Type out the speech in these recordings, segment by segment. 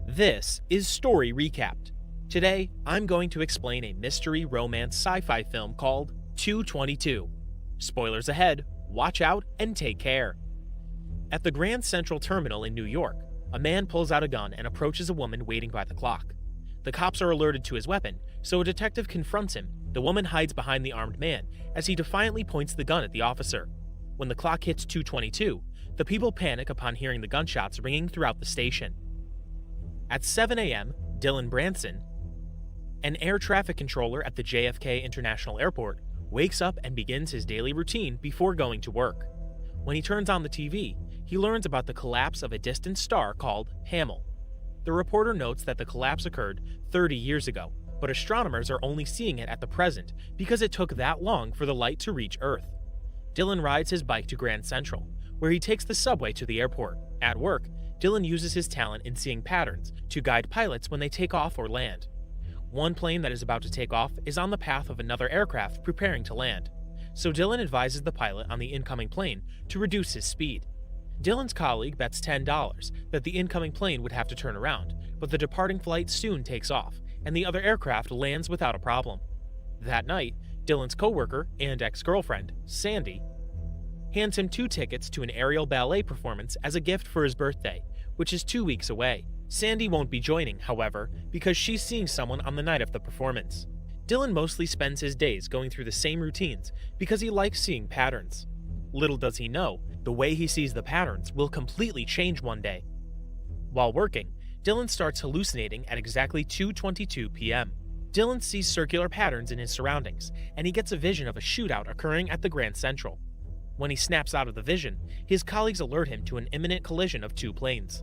This is Story Recapped. Today, I'm going to explain a mystery romance sci-fi film called 222. Spoilers ahead, watch out, and take care. At the Grand Central Terminal in New York, a man pulls out a gun and approaches a woman waiting by the clock. The cops are alerted to his weapon, so a detective confronts him. The woman hides behind the armed man as he defiantly points the gun at the officer. When the clock hits 2:22, the people panic upon hearing the gunshots ringing throughout the station. At 7 a.m., Dylan Branson, an air traffic controller at the JFK International Airport, wakes up and begins his daily routine before going to work. When he turns on the TV, he learns about the collapse of a distant star called Hamill. The reporter notes that the collapse occurred 30 years ago, but astronomers are only seeing it at the present because it took that long for the light to reach Earth. Dylan rides his bike to Grand Central, where he takes the subway to the airport. At work, Dylan uses his talent in seeing patterns to guide pilots when they take off or land. One plane that is about to take off is on the path of another aircraft preparing to land, so Dylan advises the pilot on the incoming plane to reduce his speed. Dylan's colleague bets $10 that the incoming plane would have to turn around, but the departing flight soon takes off, and the other aircraft lands without a problem. That night, Dylan's coworker and ex-girlfriend, Sandy, hands him 2 tickets to an aerial ballet performance as a gift for his birthday, which is 2 weeks away. Sandy won't be joining, however, because she's seeing someone on the night of the performance. Dylan mostly spends his days going through the same routines because he likes seeing patterns. Little does he know, the way he sees the patterns will completely change one day. While working, Dylan starts hallucinating at exactly 2:22 p.m. Dylan sees circular patterns in his surroundings, and he gets a vision of a shootout occurring at the Grand Central. When he snaps out of the vision, his colleagues alert him to an imminent collision of 2 planes.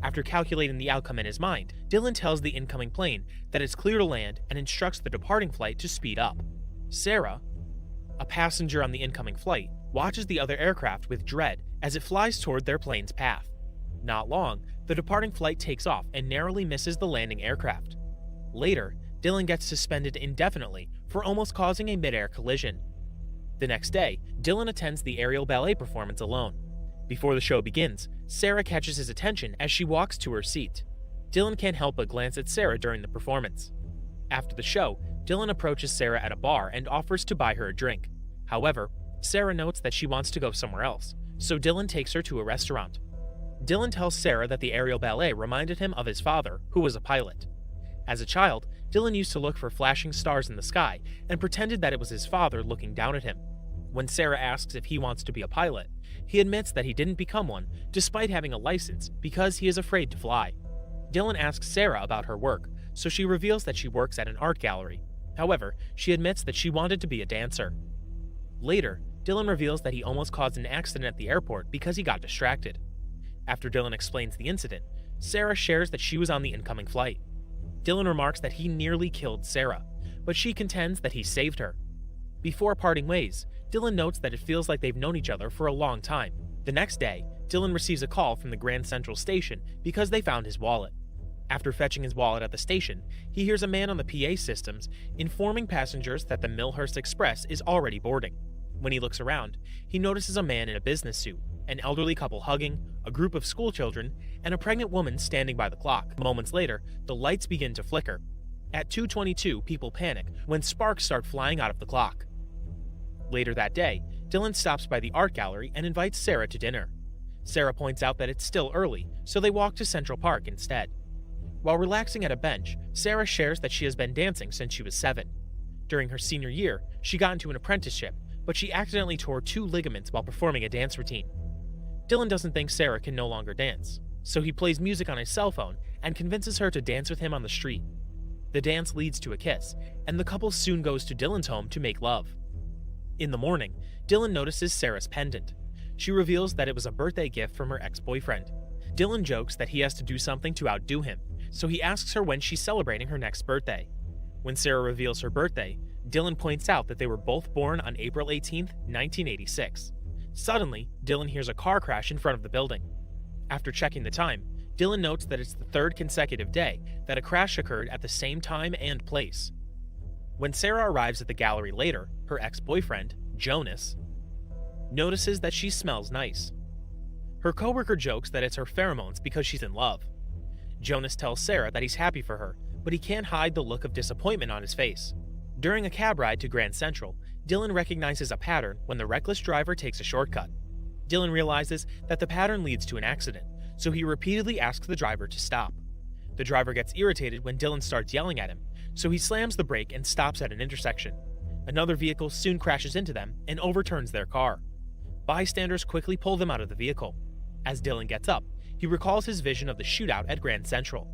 After calculating the outcome in his mind, Dylan tells the incoming plane that it's clear to land and instructs the departing flight to speed up. Sarah, a passenger on the incoming flight, watches the other aircraft with dread as it flies toward their plane's path. Not long, the departing flight takes off and narrowly misses the landing aircraft. Later, Dylan gets suspended indefinitely for almost causing a mid-air collision. The next day, Dylan attends the aerial ballet performance alone. Before the show begins, Sarah catches his attention as she walks to her seat. Dylan can't help but glance at Sarah during the performance. After the show, Dylan approaches Sarah at a bar and offers to buy her a drink. However, Sarah notes that she wants to go somewhere else, so Dylan takes her to a restaurant. Dylan tells Sarah that the aerial ballet reminded him of his father, who was a pilot. As a child, Dylan used to look for flashing stars in the sky and pretended that it was his father looking down at him. When Sarah asks if he wants to be a pilot, he admits that he didn't become one despite having a license because he is afraid to fly. Dylan asks Sarah about her work, so she reveals that she works at an art gallery. However, she admits that she wanted to be a dancer. Later, Dylan reveals that he almost caused an accident at the airport because he got distracted. After Dylan explains the incident, Sarah shares that she was on the incoming flight. Dylan remarks that he nearly killed Sarah, but she contends that he saved her. Before parting ways, Dylan notes that it feels like they've known each other for a long time. The next day, Dylan receives a call from the Grand Central station because they found his wallet. After fetching his wallet at the station, he hears a man on the PA systems informing passengers that the Millhurst Express is already boarding. When he looks around, he notices a man in a business suit, an elderly couple hugging, a group of schoolchildren, and a pregnant woman standing by the clock. Moments later, the lights begin to flicker. At 2:22, people panic when sparks start flying out of the clock. Later that day, Dylan stops by the art gallery and invites Sarah to dinner. Sarah points out that it's still early, so they walk to Central Park instead. While relaxing at a bench, Sarah shares that she has been dancing since she was 7. During her senior year, she got into an apprenticeship, but she accidentally tore 2 ligaments while performing a dance routine. Dylan doesn't think Sarah can no longer dance, so he plays music on his cell phone and convinces her to dance with him on the street. The dance leads to a kiss, and the couple soon goes to Dylan's home to make love. In the morning, Dylan notices Sarah's pendant. She reveals that it was a birthday gift from her ex-boyfriend. Dylan jokes that he has to do something to outdo him, so he asks her when she's celebrating her next birthday. When Sarah reveals her birthday, Dylan points out that they were both born on April 18, 1986. Suddenly, Dylan hears a car crash in front of the building. After checking the time, Dylan notes that it's the 3rd consecutive day that a crash occurred at the same time and place. When Sarah arrives at the gallery later, her ex-boyfriend, Jonas, notices that she smells nice. Her coworker jokes that it's her pheromones because she's in love. Jonas tells Sarah that he's happy for her, but he can't hide the look of disappointment on his face. During a cab ride to Grand Central, Dylan recognizes a pattern when the reckless driver takes a shortcut. Dylan realizes that the pattern leads to an accident, so he repeatedly asks the driver to stop. The driver gets irritated when Dylan starts yelling at him, so he slams the brake and stops at an intersection. Another vehicle soon crashes into them and overturns their car. Bystanders quickly pull them out of the vehicle. As Dylan gets up, he recalls his vision of the shootout at Grand Central.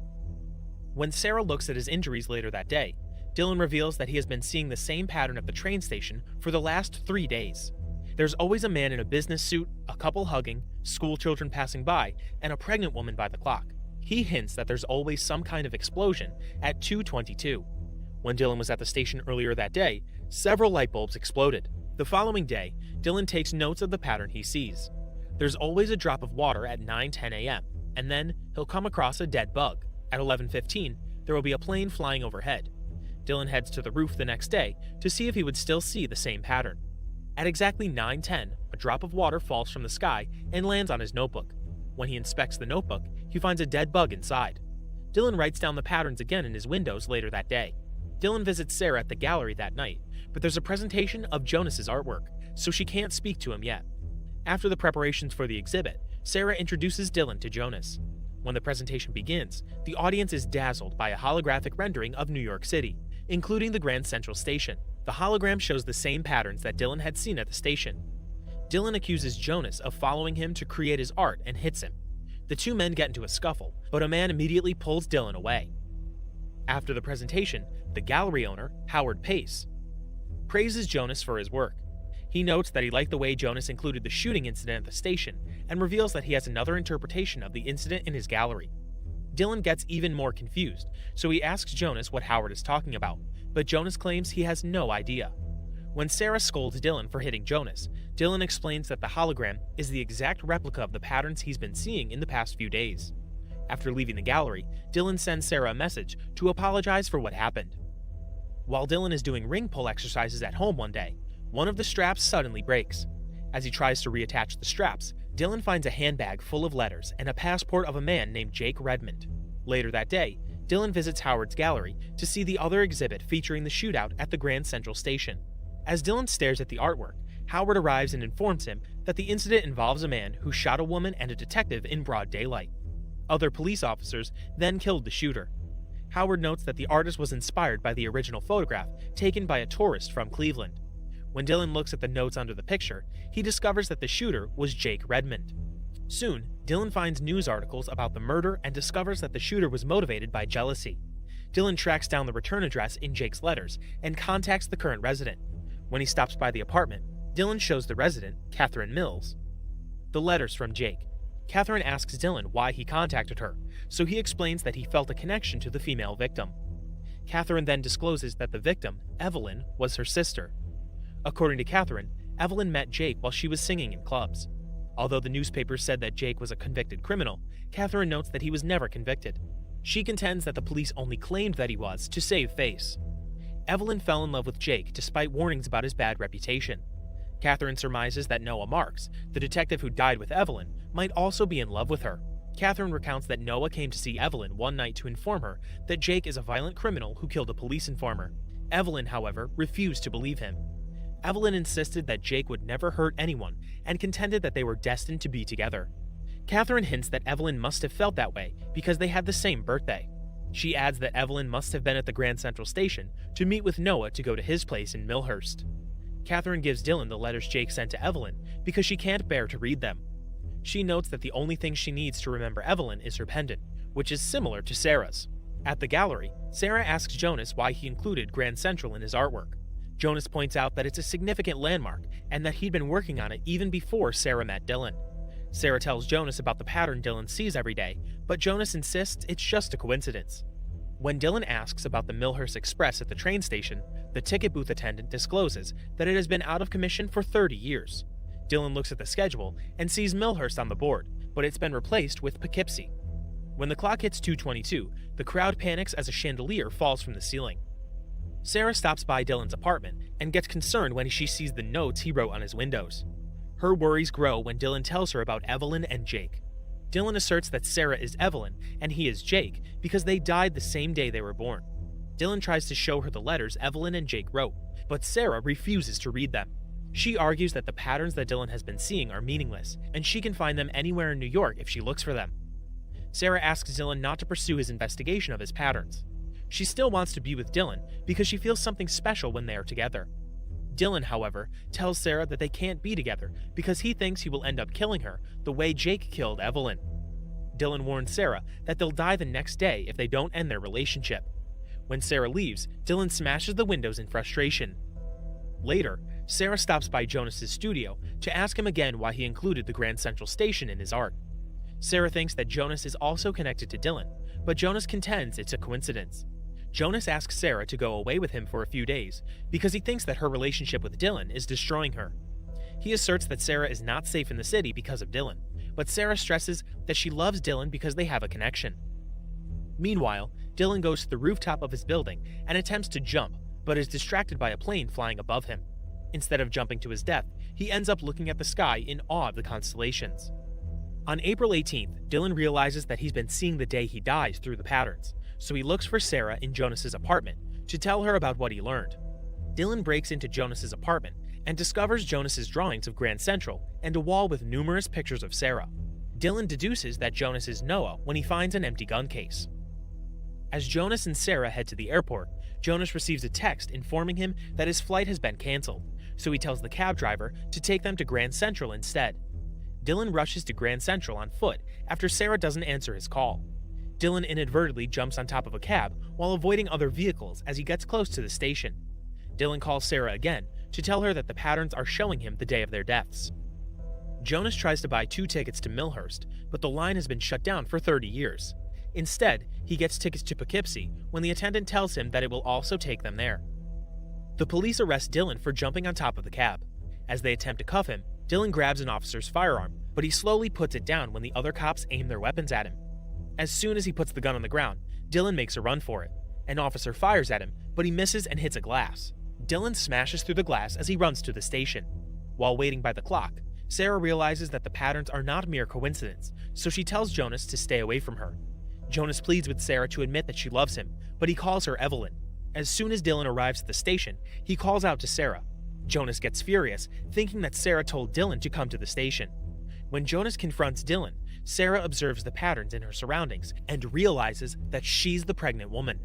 When Sarah looks at his injuries later that day, Dylan reveals that he has been seeing the same pattern at the train station for the last 3 days. There's always a man in a business suit, a couple hugging, school children passing by, and a pregnant woman by the clock. He hints that there's always some kind of explosion at 2:22. When Dylan was at the station earlier that day, several light bulbs exploded. The following day, Dylan takes notes of the pattern he sees. There's always a drop of water at 9:10 a.m., and then he'll come across a dead bug. At 11:15, there will be a plane flying overhead. Dylan heads to the roof the next day to see if he would still see the same pattern. At exactly 9:10, a drop of water falls from the sky and lands on his notebook. When he inspects the notebook, he finds a dead bug inside. Dylan writes down the patterns again in his windows later that day. Dylan visits Sarah at the gallery that night, but there's a presentation of Jonas's artwork, so she can't speak to him yet. After the preparations for the exhibit, Sarah introduces Dylan to Jonas. When the presentation begins, the audience is dazzled by a holographic rendering of New York City, including the Grand Central Station. The hologram shows the same patterns that Dylan had seen at the station. Dylan accuses Jonas of following him to create his art and hits him. The two men get into a scuffle, but a man immediately pulls Dylan away. After the presentation, the gallery owner, Howard Pace, praises Jonas for his work. He notes that he liked the way Jonas included the shooting incident at the station and reveals that he has another interpretation of the incident in his gallery. Dylan gets even more confused, so he asks Jonas what Howard is talking about, but Jonas claims he has no idea. When Sarah scolds Dylan for hitting Jonas, Dylan explains that the hologram is the exact replica of the patterns he's been seeing in the past few days. After leaving the gallery, Dylan sends Sarah a message to apologize for what happened. While Dylan is doing ring pull exercises at home one day, one of the straps suddenly breaks. As he tries to reattach the straps, Dylan finds a handbag full of letters and a passport of a man named Jake Redmond. Later that day, Dylan visits Howard's gallery to see the other exhibit featuring the shootout at the Grand Central Station. As Dylan stares at the artwork, Howard arrives and informs him that the incident involves a man who shot a woman and a detective in broad daylight. Other police officers then killed the shooter. Howard notes that the artist was inspired by the original photograph taken by a tourist from Cleveland. When Dylan looks at the notes under the picture, he discovers that the shooter was Jake Redmond. Soon, Dylan finds news articles about the murder and discovers that the shooter was motivated by jealousy. Dylan tracks down the return address in Jake's letters and contacts the current resident. When he stops by the apartment, Dylan shows the resident, Catherine Mills, the letters from Jake. Catherine asks Dylan why he contacted her, so he explains that he felt a connection to the female victim. Catherine then discloses that the victim, Evelyn, was her sister. According to Catherine, Evelyn met Jake while she was singing in clubs. Although the newspapers said that Jake was a convicted criminal, Catherine notes that he was never convicted. She contends that the police only claimed that he was to save face. Evelyn fell in love with Jake despite warnings about his bad reputation. Catherine surmises that Noah Marks, the detective who died with Evelyn, might also be in love with her. Catherine recounts that Noah came to see Evelyn one night to inform her that Jake is a violent criminal who killed a police informer. Evelyn, however, refused to believe him. Evelyn insisted that Jake would never hurt anyone and contended that they were destined to be together. Catherine hints that Evelyn must have felt that way because they had the same birthday. She adds that Evelyn must have been at the Grand Central Station to meet with Noah to go to his place in Millhurst. Catherine gives Dylan the letters Jake sent to Evelyn because she can't bear to read them. She notes that the only thing she needs to remember Evelyn is her pendant, which is similar to Sarah's. At the gallery, Sarah asks Jonas why he included Grand Central in his artwork. Jonas points out that it's a significant landmark and that he'd been working on it even before Sarah met Dylan. Sarah tells Jonas about the pattern Dylan sees every day, but Jonas insists it's just a coincidence. When Dylan asks about the Millhurst Express at the train station, the ticket booth attendant discloses that it has been out of commission for 30 years. Dylan looks at the schedule and sees Millhurst on the board, but it's been replaced with Poughkeepsie. When the clock hits 2:22, the crowd panics as a chandelier falls from the ceiling. Sarah stops by Dylan's apartment and gets concerned when she sees the notes he wrote on his windows. Her worries grow when Dylan tells her about Evelyn and Jake. Dylan asserts that Sarah is Evelyn and he is Jake because they died the same day they were born. Dylan tries to show her the letters Evelyn and Jake wrote, but Sarah refuses to read them. She argues that the patterns that Dylan has been seeing are meaningless, and she can find them anywhere in New York if she looks for them. Sarah asks Dylan not to pursue his investigation of his patterns. She still wants to be with Dylan because she feels something special when they are together. Dylan, however, tells Sarah that they can't be together because he thinks he will end up killing her the way Jake killed Evelyn. Dylan warns Sarah that they'll die the next day if they don't end their relationship. When Sarah leaves, Dylan smashes the windows in frustration. Later, Sarah stops by Jonas's studio to ask him again why he included the Grand Central Station in his art. Sarah thinks that Jonas is also connected to Dylan, but Jonas contends it's a coincidence. Jonas asks Sarah to go away with him for a few days because he thinks that her relationship with Dylan is destroying her. He asserts that Sarah is not safe in the city because of Dylan, but Sarah stresses that she loves Dylan because they have a connection. Meanwhile, Dylan goes to the rooftop of his building and attempts to jump, but is distracted by a plane flying above him. Instead of jumping to his death, he ends up looking at the sky in awe of the constellations. On April 18th, Dylan realizes that he's been seeing the day he dies through the patterns, so he looks for Sarah in Jonas's apartment to tell her about what he learned. Dylan breaks into Jonas's apartment and discovers Jonas's drawings of Grand Central and a wall with numerous pictures of Sarah. Dylan deduces that Jonas is Noah when he finds an empty gun case. As Jonas and Sarah head to the airport, Jonas receives a text informing him that his flight has been canceled, so he tells the cab driver to take them to Grand Central instead. Dylan rushes to Grand Central on foot after Sarah doesn't answer his call. Dylan inadvertently jumps on top of a cab while avoiding other vehicles as he gets close to the station. Dylan calls Sarah again to tell her that the patterns are showing him the day of their deaths. Jonas tries to buy 2 tickets to Millhurst, but the line has been shut down for 30 years. Instead, he gets tickets to Poughkeepsie when the attendant tells him that it will also take them there. The police arrest Dylan for jumping on top of the cab. As they attempt to cuff him, Dylan grabs an officer's firearm, but he slowly puts it down when the other cops aim their weapons at him. As soon as he puts the gun on the ground, Dylan makes a run for it. An officer fires at him, but he misses and hits a glass. Dylan smashes through the glass as he runs to the station. While waiting by the clock, Sarah realizes that the patterns are not mere coincidence, so she tells Jonas to stay away from her. Jonas pleads with Sarah to admit that she loves him, but he calls her Evelyn. As soon as Dylan arrives at the station, he calls out to Sarah. Jonas gets furious, thinking that Sarah told Dylan to come to the station. When Jonas confronts Dylan, Sarah observes the patterns in her surroundings and realizes that she's the pregnant woman.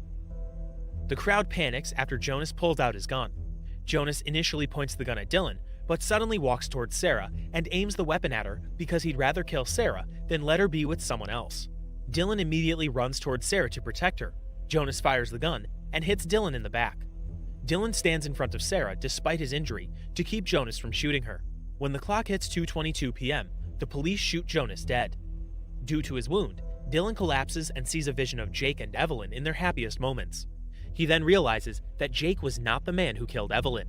The crowd panics after Jonas pulls out his gun. Jonas initially points the gun at Dylan, but suddenly walks towards Sarah and aims the weapon at her because he'd rather kill Sarah than let her be with someone else. Dylan immediately runs towards Sarah to protect her. Jonas fires the gun and hits Dylan in the back. Dylan stands in front of Sarah despite his injury to keep Jonas from shooting her. When the clock hits 2:22 p.m., the police shoot Jonas dead. Due to his wound, Dylan collapses and sees a vision of Jake and Evelyn in their happiest moments. He then realizes that Jake was not the man who killed Evelyn.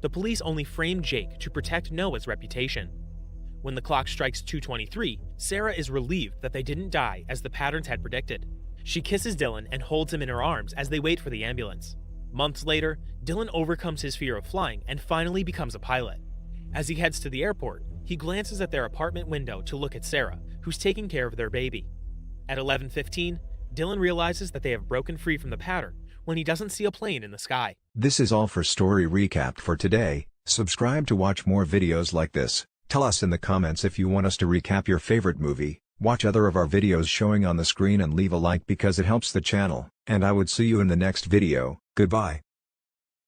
The police only framed Jake to protect Noah's reputation. When the clock strikes 2:23, Sarah is relieved that they didn't die as the patterns had predicted. She kisses Dylan and holds him in her arms as they wait for the ambulance. Months later, Dylan overcomes his fear of flying and finally becomes a pilot. As he heads to the airport, he glances at their apartment window to look at Sarah, who's taking care of their baby. At 11:15, Dylan realizes that they have broken free from the pattern when he doesn't see a plane in the sky. This is all for Story Recap for today. Subscribe to watch more videos like this. Tell us in the comments if you want us to recap your favorite movie. Watch other of our videos showing on the screen and leave a like because it helps the channel. And I would see you in the next video. Goodbye.